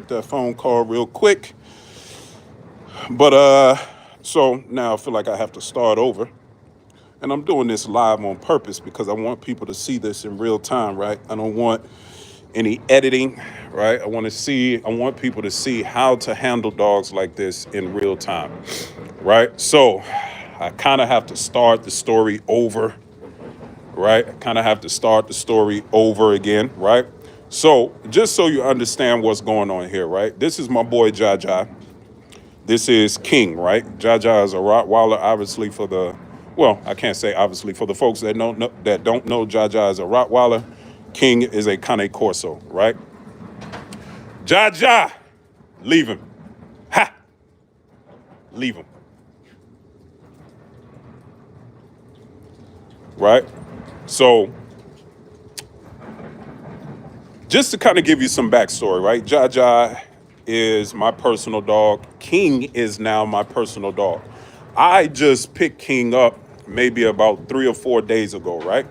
that phone call real quick. But so now I feel like I have to start over. And I'm doing this live on purpose because I want people to see this in real time, right? I don't want any editing, right? I want people to see how to handle dogs like this in real time, right? So I kind of have to start the story over, right? I kind of have to start the story over again, right? So just so you understand what's going on here, right? This is my boy Jaja. This is King, right? Jaja is a Rottweiler, obviously I can't say obviously for the folks that don't know Jaja is a Rottweiler. King is a Cane Corso, right? Jaja, leave him. Ha! Leave him. Right? So, just to kind of give you some backstory, right? Jaja is my personal dog. King is now my personal dog. I just picked King up maybe about 3 or 4 days ago, right?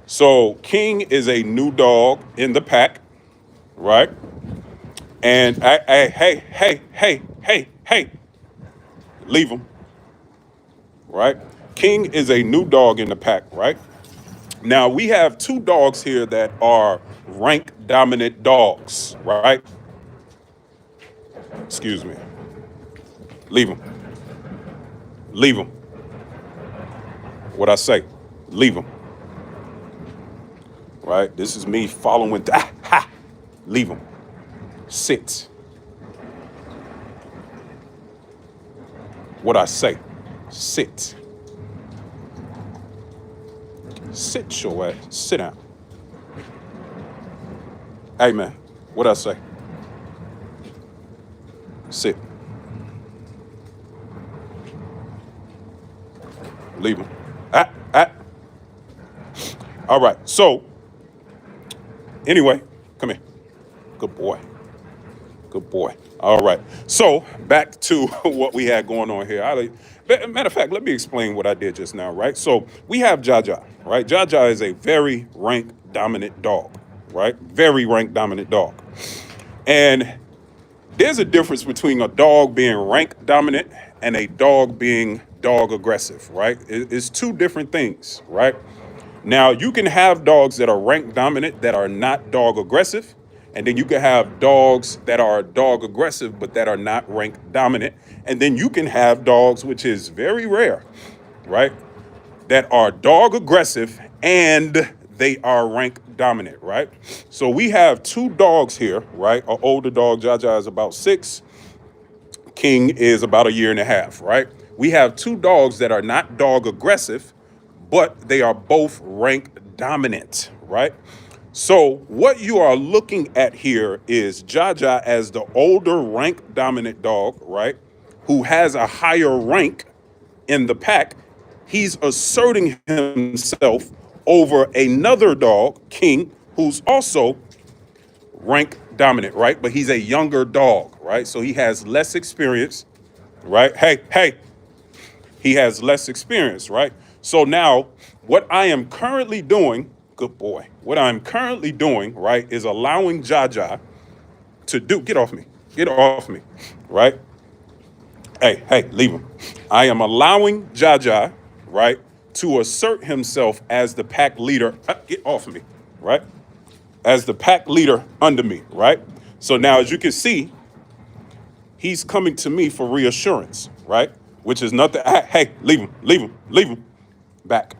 So King is a new dog in the pack, right? And hey, leave him, right? King is a new dog in the pack, right? Now we have two dogs here that are rank dominant dogs, right? Excuse me. Leave him. Leave him. What I say? Leave him. Right? This is me following. Leave him. Sit. What I say? Sit. Sit your ass. Sit down. Hey man, what I say? Sit. Leave him. All right. So, anyway, come here. Good boy. Good boy. All right. So, back to what we had going on here. Matter of fact, let me explain what I did just now, right? So, we have Jaja, right? Jaja is a very rank dominant dog, right? Very rank dominant dog. And there's a difference between a dog being rank dominant and a dog being dog aggressive, right? It's two different things, right? Now, you can have dogs that are rank dominant that are not dog aggressive, and then you can have dogs that are dog aggressive but that are not rank dominant, and then you can have dogs, which is very rare, right, that are dog aggressive and they are rank dominant, right? So we have two dogs here, right? An older dog, Jaja, is about 6. King is about 1.5 years, right? We have two dogs that are not dog aggressive, but they are both rank dominant, right? So what you are looking at here is Jaja as the older rank dominant dog, right? Who has a higher rank in the pack. He's asserting himself over another dog, King, who's also rank dominant, right? But he's a younger dog, right? So he has less experience, right? Hey, he has less experience, right? So now what I am currently doing, good boy, what I'm currently doing, right, is allowing Jaja to get off me, right? Hey, leave him. I am allowing Jaja, right, to assert himself as the pack leader. Get off me, right? As the pack leader under me, right? So now, as you can see, he's coming to me for reassurance, right? Which is nothing. Hey, leave him. Back,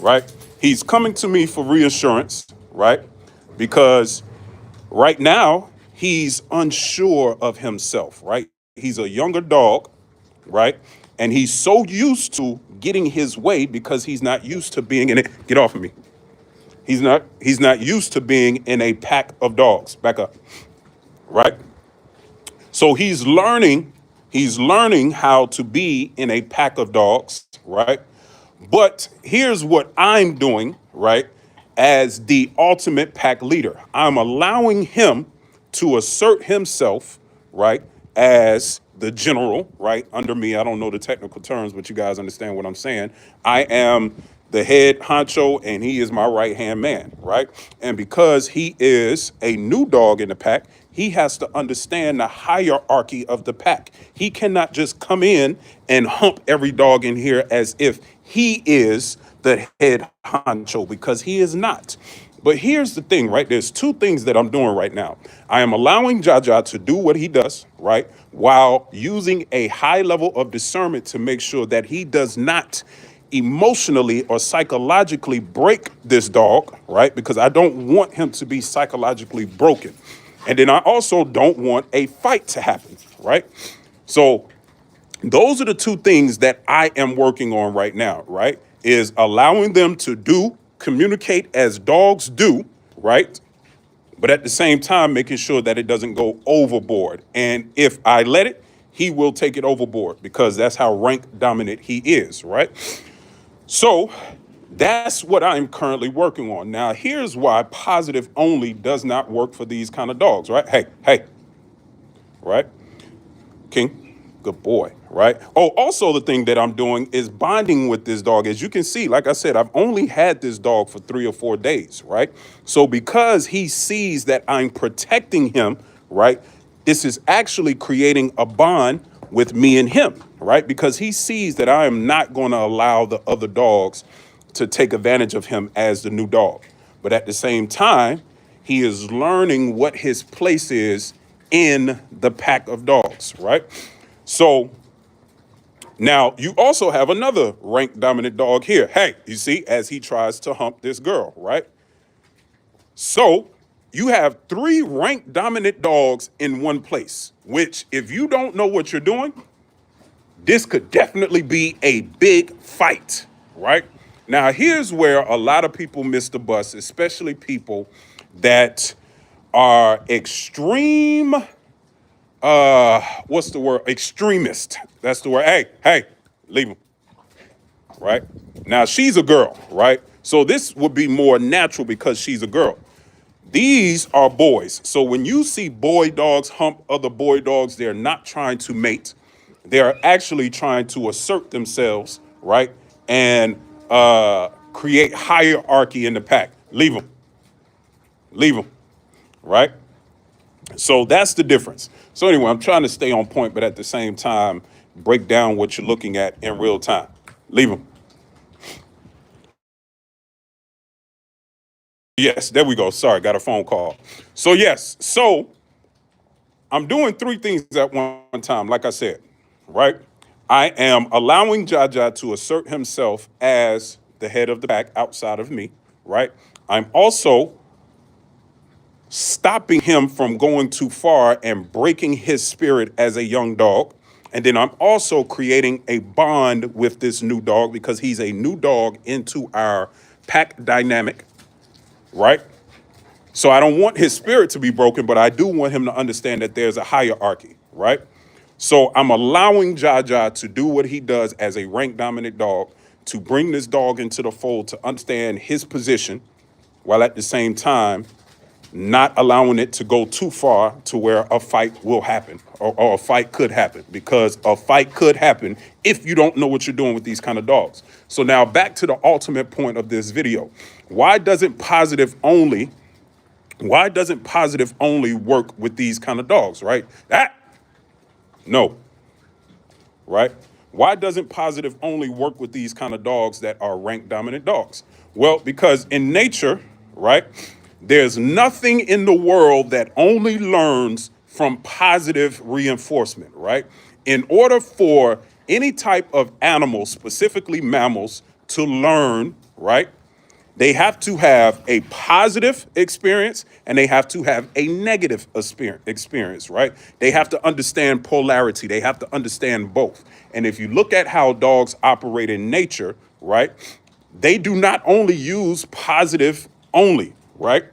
right? He's coming to me for reassurance, right? Because right now, he's unsure of himself, right? He's a younger dog, right? And he's so used to getting his way because he's not used to being in it. Get off of me. He's not used to being in a pack of dogs. Back up, right? So he's learning how to be in a pack of dogs, right? But here's what I'm doing, right? As the ultimate pack leader, I'm allowing him to assert himself, right? As the general, right? Under me, I don't know the technical terms, but you guys understand what I'm saying. I am the head honcho and he is my right-hand man, right? And because he is a new dog in the pack, he has to understand the hierarchy of the pack. He cannot just come in and hump every dog in here as if he is the head honcho, because he is not. But here's the thing, right? There's two things that I'm doing right now. I am allowing Jaja to do what he does, right? While using a high level of discernment to make sure that he does not emotionally or psychologically break this dog, right? Because I don't want him to be psychologically broken. And then I also don't want a fight to happen, right? So those are the two things that I am working on right now, right? Is allowing them to communicate as dogs do, right? But at the same time, making sure that it doesn't go overboard. And if I let it, he will take it overboard, because that's how rank dominant he is, right? So that's what I'm currently working on. Now, here's why positive only does not work for these kind of dogs, right? Hey, right? King, good boy, right? Oh, also the thing that I'm doing is bonding with this dog. As you can see, like I said, I've only had this dog for 3 or 4 days, right? So because he sees that I'm protecting him, right, this is actually creating a bond with me and him, right? Because he sees that I am not going to allow the other dogs to take advantage of him as the new dog. But at the same time, he is learning what his place is in the pack of dogs, right? So now you also have another rank dominant dog here. Hey, you see, as he tries to hump this girl, right? So you have 3 rank dominant dogs in one place, which if you don't know what you're doing, this could definitely be a big fight, right? Now, here's where a lot of people miss the bus, especially people that are extreme, what's the word? Extremist. That's the word. Hey, leave him, right? Now, she's a girl, right? So this would be more natural because she's a girl. These are boys. So when you see boy dogs hump other boy dogs, they're not trying to mate. They're actually trying to assert themselves, right? And create hierarchy in the pack. Leave them, right? So that's the difference. So anyway, I'm trying to stay on point, but at the same time, break down what you're looking at in real time. Leave them. Yes, there we go. Sorry, got a phone call. So yes, so I'm doing 3 things at one time, like I said, right? I am allowing Jaja to assert himself as the head of the pack outside of me, right? I'm also stopping him from going too far and breaking his spirit as a young dog. And then I'm also creating a bond with this new dog because he's a new dog into our pack dynamic, right? So I don't want his spirit to be broken, but I do want him to understand that there's a hierarchy, right? So I'm allowing Jaja to do what he does as a rank dominant dog, to bring this dog into the fold, to understand his position, while at the same time not allowing it to go too far to where a fight will happen, or a fight could happen, because a fight could happen if you don't know what you're doing with these kind of dogs. So now back to the ultimate point of this video. Why doesn't positive only work with these kind of dogs, right? No, right? Why doesn't positive only work with these kind of dogs that are rank dominant dogs? Well, because in nature, right, there's nothing in the world that only learns from positive reinforcement, right? In order for any type of animal, specifically mammals, to learn, right, they have to have a positive experience and they have to have a negative experience, right? They have to understand polarity. They have to understand both. And if you look at how dogs operate in nature, right, they do not only use positive only, right?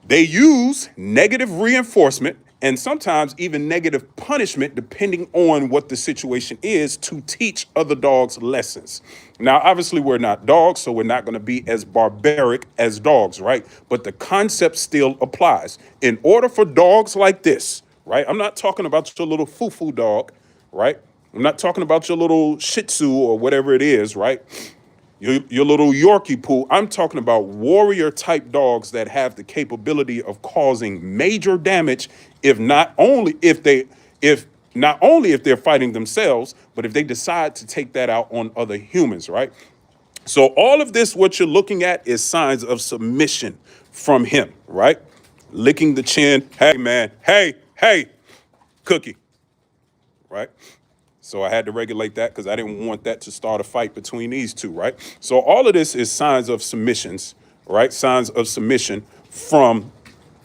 They use negative reinforcement and sometimes even negative punishment, depending on what the situation is, to teach other dogs lessons. Now, obviously, we're not dogs, so we're not going to be as barbaric as dogs, right? But the concept still applies. In order for dogs like this, right? I'm not talking about your little foo-foo dog, right? I'm not talking about your little Shih Tzu or whatever it is, right? your little Yorkie poo. I'm talking about warrior type dogs that have the capability of causing major damage if not only if they're fighting themselves, but if they decide to take that out on other humans, right? So all of this, what you're looking at is signs of submission from him, right? Licking the chin. Hey, man. Hey, Cookie, right? So I had to regulate that because I didn't want that to start a fight between these two, right? So all of this is signs of submissions, right? Signs of submission from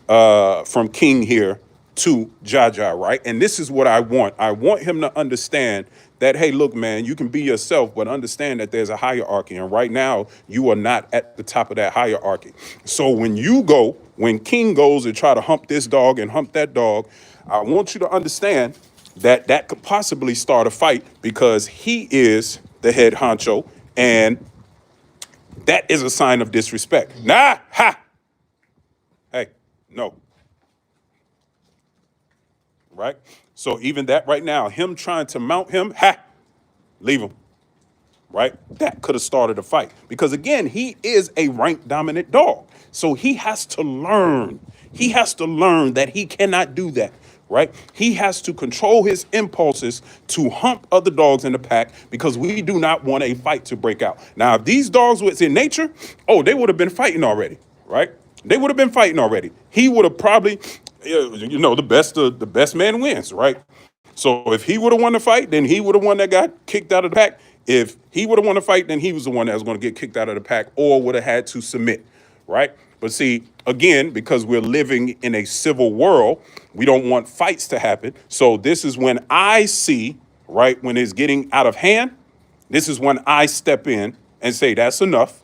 King here to Jaja, right? And this is what I want. I want him to understand that, hey, look, man, you can be yourself, but understand that there's a hierarchy. And right now, you are not at the top of that hierarchy. So when King goes and try to hump this dog and hump that dog, I want you to understand that that could possibly start a fight because he is the head honcho, and that is a sign of disrespect. Nah, ha! Hey, no. Right? So even that right now, him trying to mount him, ha, leave him. Right? That could have started a fight. Because again, he is a rank dominant dog. So he has to learn. He has to learn that he cannot do that. Right? He has to control his impulses to hump other dogs in the pack because we do not want a fight to break out. Now, if these dogs was in nature, oh, they would have been fighting already. Right? They would have been fighting already. He would have probably, the best man wins, right? So if he would have won the fight, then he would have won that got kicked out of the pack. If he would have won the fight, then he was the one that was going to get kicked out of the pack or would have had to submit, right? But see, again, because we're living in a civil world, we don't want fights to happen. So this is when I see, right, when it's getting out of hand, this is when I step in and say, that's enough,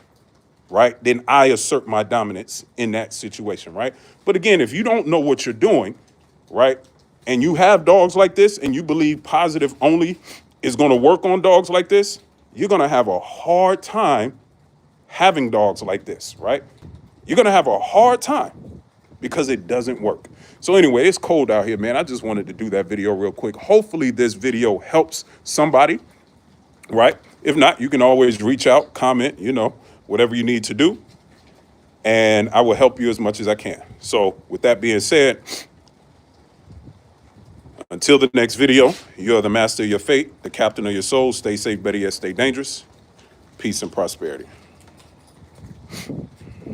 right? Then I assert my dominance in that situation, right? But again, if you don't know what you're doing, right, and you have dogs like this and you believe positive only is going to work on dogs like this, you're going to have a hard time having dogs like this, right? You're going to have a hard time because it doesn't work. So anyway, it's cold out here, man. I just wanted to do that video real quick. Hopefully this video helps somebody, right? If not, you can always reach out, comment, whatever you need to do, and I will help you as much as I can. So with that being said, until the next video, you are the master of your fate, the captain of your soul. Stay safe, better yet, stay dangerous. Peace and prosperity.